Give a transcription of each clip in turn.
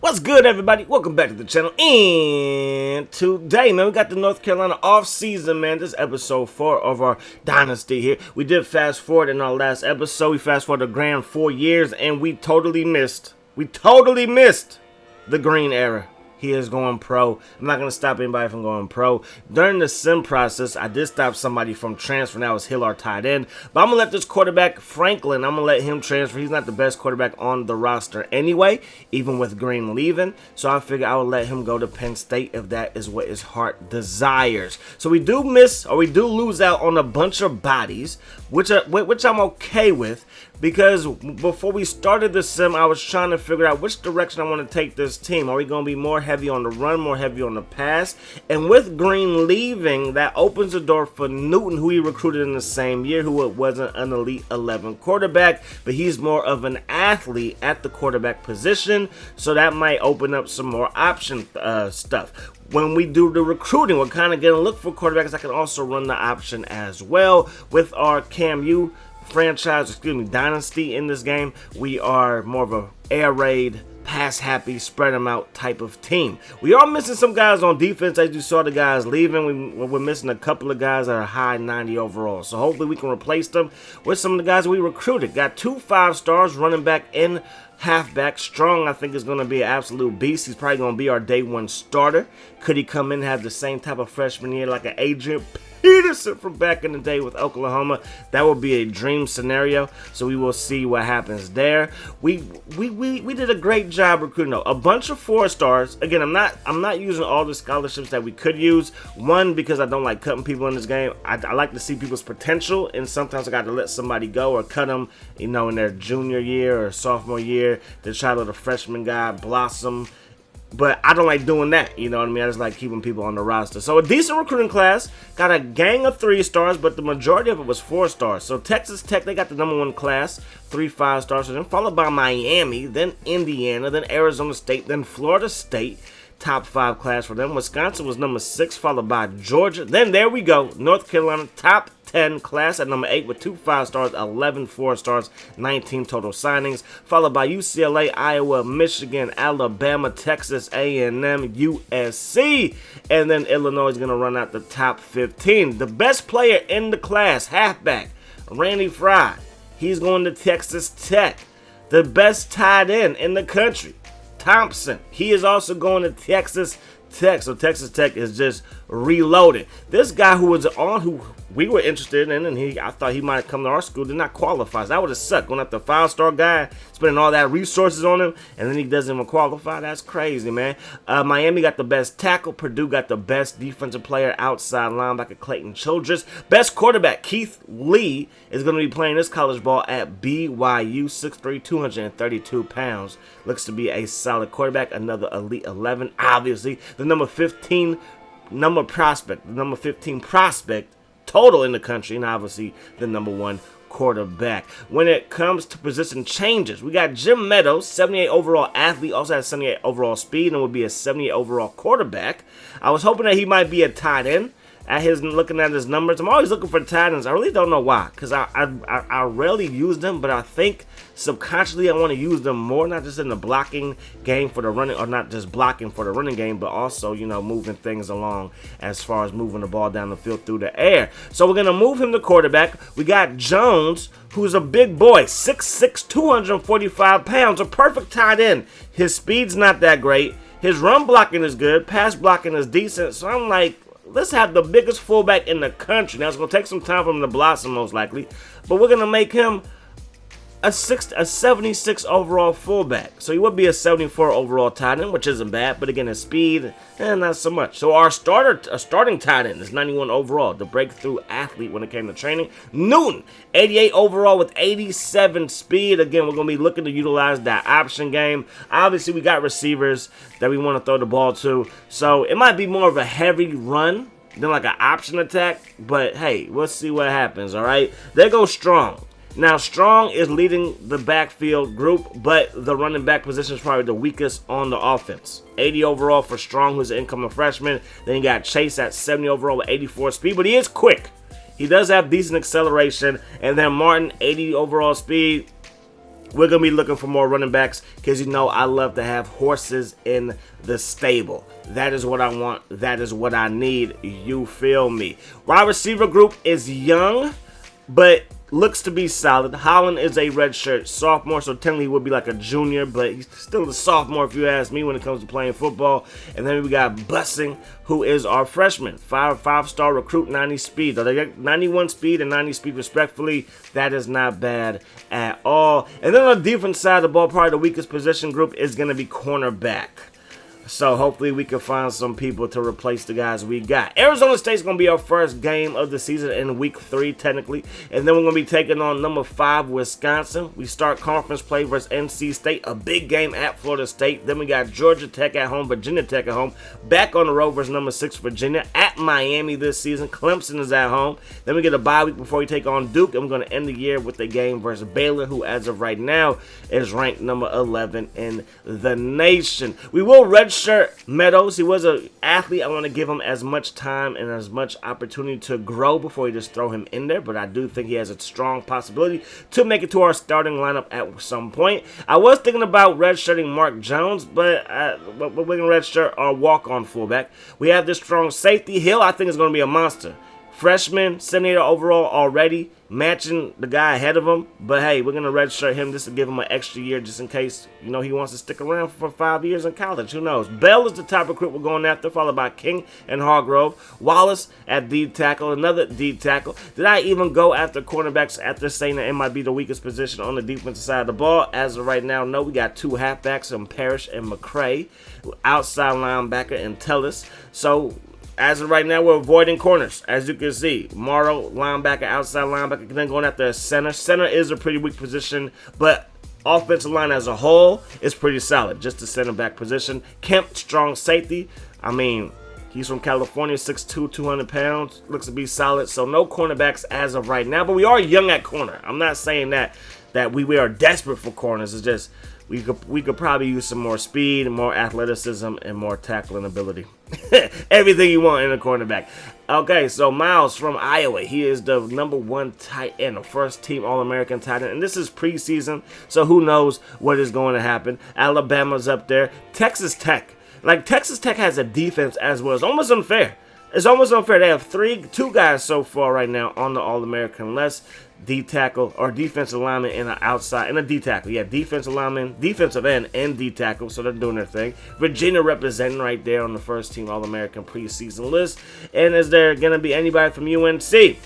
What's good, everybody? Welcome back to the channel. And today, man, we got the North Carolina off-season, man. This is episode 4 of our Dynasty here. We did fast forward in our last episode. We fast forward a grand 4 years, and we totally missed the Green era. He is going pro. I'm not going to stop anybody from going pro. During the sim process, I did stop somebody from transfer. That was Hill, our tight end. But I'm going to let this quarterback, Franklin, I'm going to let him transfer. He's not the best quarterback on the roster anyway, even with Green leaving. So I figure I would let him go to Penn State if that is what his heart desires. So we do miss, or we do lose out on a bunch of bodies, which I'm okay with. Because before we started the sim, I was trying to figure out which direction I want to take this team. Are we going to be more heavy on the run, more heavy on the pass? And with Green leaving, that opens the door for Newton, who he recruited in the same year, who wasn't an Elite 11 quarterback, but he's more of an athlete at the quarterback position. So that might open up some more option stuff. When we do the recruiting, we're kind of going to look for quarterbacks that can also run the option as well. With our CAMU Dynasty in this game, we are more of a air raid, pass happy, spread them out type of team. We are missing some guys on defense. As you saw the guys leaving, we're missing a couple of guys that are high 90 overall. So hopefully we can replace them with some of the guys we recruited. Got 2 5-stars, running back and halfback. Strong, I think, is going to be an absolute beast. He's probably going to be our day 1 starter. Could he come in and have the same type of freshman year like an Adrian Peterson from back in the day with Oklahoma? That would be a dream scenario. So we will see what happens there. We did a great job recruiting though. A bunch of 4-stars. Again, I'm not using all the scholarships that we could use. One, because I don't like cutting people in this game. I like to see people's potential, and sometimes I got to let somebody go or cut them, in their junior year or sophomore year to try to let a freshman guy blossom. But I don't like doing that, you know what I mean? I just like keeping people on the roster. So a decent recruiting class, got a gang of 3-stars, but the majority of it was 4-stars. So Texas Tech, they got the number 1 class, 3 5-stars, so then followed by Miami, then Indiana, then Arizona State, then Florida State. Top 5 class for them. Wisconsin was number 6, followed by Georgia. Then there we go, North Carolina, top 10 class at number 8 with 2 5-stars, 11 4-stars, 19 total signings, followed by UCLA, Iowa, Michigan, Alabama, Texas A&M, USC, and then Illinois is going to run out the top 15. The best player in the class, halfback, Randy Fry. He's going to Texas Tech. The best tight end in the country, Thompson. He is also going to Texas Tech. So Texas Tech is just reloaded. This guy who we were interested in, and I thought he might come to our school, did not qualify. So that would have sucked. Going after a 5-star guy, spending all that resources on him, and then he doesn't even qualify. That's crazy, man. Miami got the best tackle. Purdue got the best defensive player, outside linebacker Clayton Childress. Best quarterback, Keith Lee, is going to be playing this college ball at BYU, 6'3", 232 pounds. Looks to be a solid quarterback. Another Elite 11, obviously. The number 15 prospect total in the country, and obviously the number 1 quarterback. When it comes to position changes, we got Jim Meadows, 78 overall athlete, also has 78 overall speed, and would be a 78 overall quarterback. I was hoping that he might be a tight end. Looking at his numbers, I'm always looking for tight ends. I really don't know why, because I rarely use them, but I think subconsciously I want to use them more, not just in the blocking game for the running, or not just blocking for the running game, but also, moving things along as far as moving the ball down the field through the air. So we're going to move him to quarterback. We got Jones, who's a big boy, 6'6", 245 pounds, a perfect tight end. His speed's not that great. His run blocking is good. Pass blocking is decent. So I'm like, let's have the biggest fullback in the country. Now, it's going to take some time for him to blossom, most likely. But we're going to make him a 76 overall fullback. So he would be a 74 overall tight end, which isn't bad. But again, his speed, not so much. So our starting tight end is 91 overall, the breakthrough athlete when it came to training. Newton, 88 overall with 87 speed. Again, we're going to be looking to utilize that option game. Obviously, we got receivers that we want to throw the ball to. So it might be more of a heavy run than like an option attack. But hey, we'll see what happens, all right? There goes Strong. Now, Strong is leading the backfield group, but the running back position is probably the weakest on the offense. 80 overall for Strong, who's an incoming freshman. Then you got Chase at 70 overall with 84 speed, but he is quick. He does have decent acceleration. And then Martin, 80 overall speed. we're going to be looking for more running backs because, I love to have horses in the stable. That is what I want. That is what I need. You feel me? Wide receiver group is young, but looks to be solid. Holland is a redshirt sophomore, so technically he would be like a junior, but he's still a sophomore if you ask me when it comes to playing football. And then we got Bussing, who is our freshman. Five-star recruit, 90 speed. They got 91 speed and 90 speed respectfully. That is not bad at all. And then on the defense side of the ball, probably the weakest position group is going to be cornerback. So hopefully we can find some people to replace the guys we got. Arizona State's going to be our first game of the season in week 3 technically. And then we're going to be taking on number 5 Wisconsin. We start conference play versus NC State. A big game at Florida State. Then we got Georgia Tech at home, Virginia Tech at home. Back on the road versus number 6 Virginia. At Miami this season. Clemson is at home. Then we get a bye week before we take on Duke. And we're going to end the year with a game versus Baylor, who as of right now is ranked number 11 in the nation. We will redshirt Meadows. He was an athlete. I want to give him as much time and as much opportunity to grow before you just throw him in there, but I do think he has a strong possibility to make it to our starting lineup at some point. I was thinking about redshirting Mark Jones, but we're going to redshirt our walk-on fullback. We have this strong safety. Hill, I think, is going to be a monster. Freshman, 78 overall already, matching the guy ahead of him. But hey, we're going to redshirt him just to give him an extra year just in case, he wants to stick around for 5 years in college. Who knows? Bell is the top recruit we're going after, followed by King and Hargrove. Wallace at D tackle, another D tackle. Did I even go after cornerbacks after saying that it might be the weakest position on the defensive side of the ball? As of right now, no. We got 2 halfbacks in Parrish and McCray. Outside linebacker and Tellis. So as of right now, we're avoiding corners, as you can see. Morrow, linebacker, outside linebacker, then going after a center. Center is a pretty weak position, but offensive line as a whole is pretty solid. Just the center back position. Kemp, strong safety. I mean, he's from California, 6'2", 200 pounds. Looks to be solid. So no cornerbacks as of right now, but we are young at corner. I'm not saying that we are desperate for corners. It's just we could probably use some more speed, more athleticism, and more tackling ability. Everything you want in a cornerback. Okay, so Miles from Iowa. He is the number 1 tight end, a first-team All-American tight end. And this is preseason, so who knows what is going to happen. Alabama's up there. Texas Tech. Texas Tech has a defense as well. It's almost unfair. It's almost unfair. They have 2 guys so far right now on the All-American list. D tackle or defensive lineman and an outside and a D tackle. Yeah, defensive lineman, defensive end, and D tackle. So they're doing their thing. Virginia representing right there on the first team All-American preseason list. And is there gonna be anybody from UNC?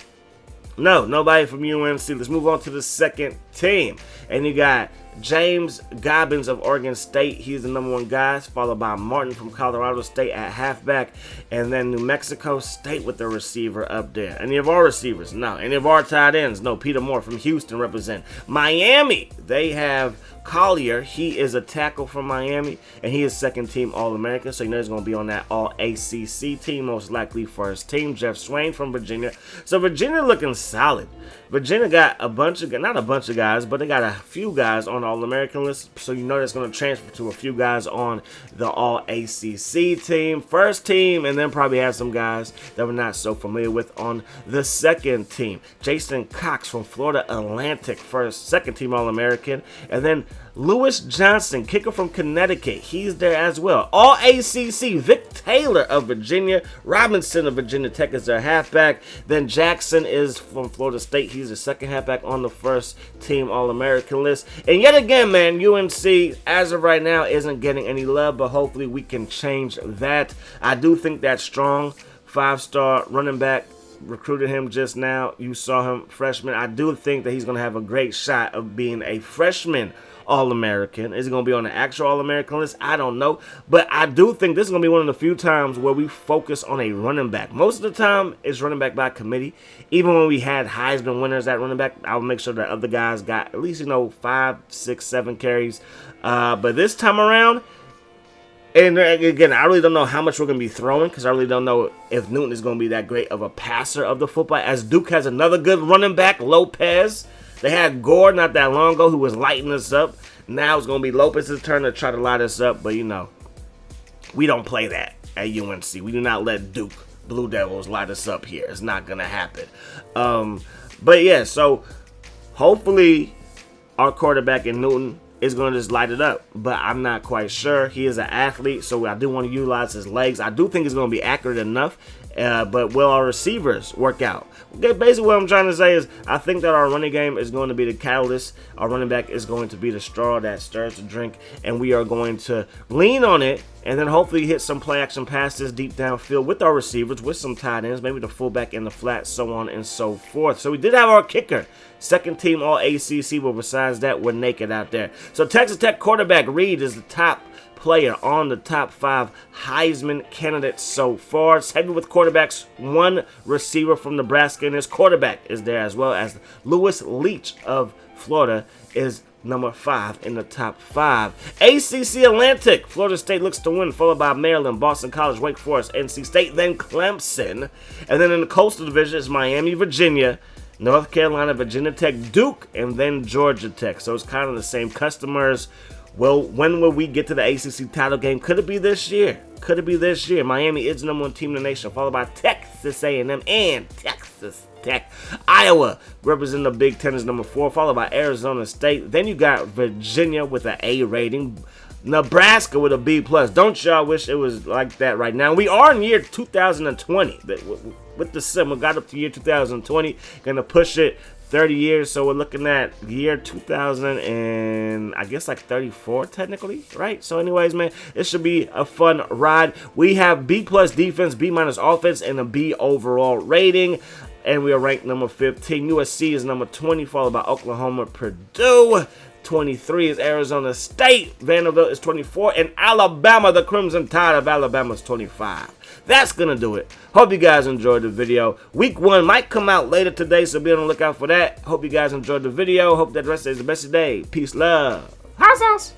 No, nobody from UNC. Let's move on to the second team. And you got James Gobbins of Oregon State. He's the number 1 guy, followed by Martin from Colorado State at halfback, and then New Mexico State with the receiver up there. Any of our receivers? No. Any of our tight ends? No. Peter Moore from Houston represent. Miami, they have Collier. He is a tackle from Miami, and he is second-team All-American, so he's going to be on that All-ACC team, most likely first team. Jeff Swain from Virginia. So Virginia looking solid. Virginia got not a bunch of guys, but they got a few guys on the All-American list, so that's going to transfer to a few guys on the All-ACC team, first team, and then probably have some guys that we're not so familiar with on the second team. Jason Cox from Florida Atlantic, second-team All-American, and then Lewis Johnson, kicker from Connecticut. He's there as well. All ACC, Vic Taylor of Virginia. Robinson of Virginia Tech is their halfback. Then Jackson is from Florida State. He's the second halfback on the first team All-American list. And yet again, man, UNC, as of right now, isn't getting any love, but hopefully we can change that. I do think that strong 5-star running back, recruited him just now. You saw him, freshman. I do think that he's going to have a great shot of being a freshman All-American. Is he going to be on the actual All-American list? I don't know. But I do think this is going to be one of the few times where we focus on a running back. Most of the time, it's running back by committee. Even when we had Heisman winners at running back, I'll make sure that other guys got at least, 5, 6, 7 carries. But this time around, and again, I really don't know how much we're going to be throwing because I really don't know if Newton is going to be that great of a passer of the football. As Duke has another good running back, Lopez. They had Gore not that long ago who was lighting us up. Now it's going to be Lopez's turn to try to light us up. But, we don't play that at UNC. We do not let Duke Blue Devils light us up here. It's not going to happen. But, yeah, so hopefully our quarterback in Newton is going to just light it up, but I'm not quite sure. He is an athlete, so I do want to utilize his legs. I do think he's going to be accurate enough, but will our receivers work out? Okay, basically what I'm trying to say is I think that our running game is going to be the catalyst. Our running back is going to be the straw that stirs the drink, and we are going to lean on it and then hopefully hit some play action passes deep downfield with our receivers, with some tight ends, maybe the fullback in the flat, so on and so forth. So we did have our kicker. Second team all ACC, but besides that, we're naked out there. So Texas Tech quarterback Reed is the top player on the top 5 Heisman candidates so far. It's heavy with quarterbacks. One receiver from Nebraska, and his quarterback is there, as well as Lewis Leach of Florida is number 5 in the top 5. ACC Atlantic, Florida State looks to win, followed by Maryland, Boston College, Wake Forest, NC State, then Clemson. And then in the Coastal Division is Miami, Virginia, North Carolina, Virginia Tech, Duke, and then Georgia Tech. So it's kind of the same customers. Well, when will we get to the ACC title game? Could it be this year? Could it be this year? Miami is the number 1 team in the nation, followed by Texas A&M and Texas Tech. Iowa, representing the Big Ten, is number 4, followed by Arizona State. Then you got Virginia with an A rating. Nebraska with a B+. Don't y'all wish it was like that right now? We are in year 2020. With the sim, we got up to year 2020. Gonna push it 30 years, so we're looking at year 2000 and I guess like 34 technically, right? So anyways, man, it should be a fun ride. We have B+ defense, B- offense, and a B overall rating. And we are ranked number 15. USC is number 20, followed by Oklahoma, Purdue. 23 is Arizona State. Vanderbilt is 24. And Alabama, the Crimson Tide of Alabama, is 25. That's going to do it. Hope you guys enjoyed the video. Week 1 might come out later today, so be on the lookout for that. Hope you guys enjoyed the video. Hope that the rest of the best of the day. Peace, love. Hot sauce.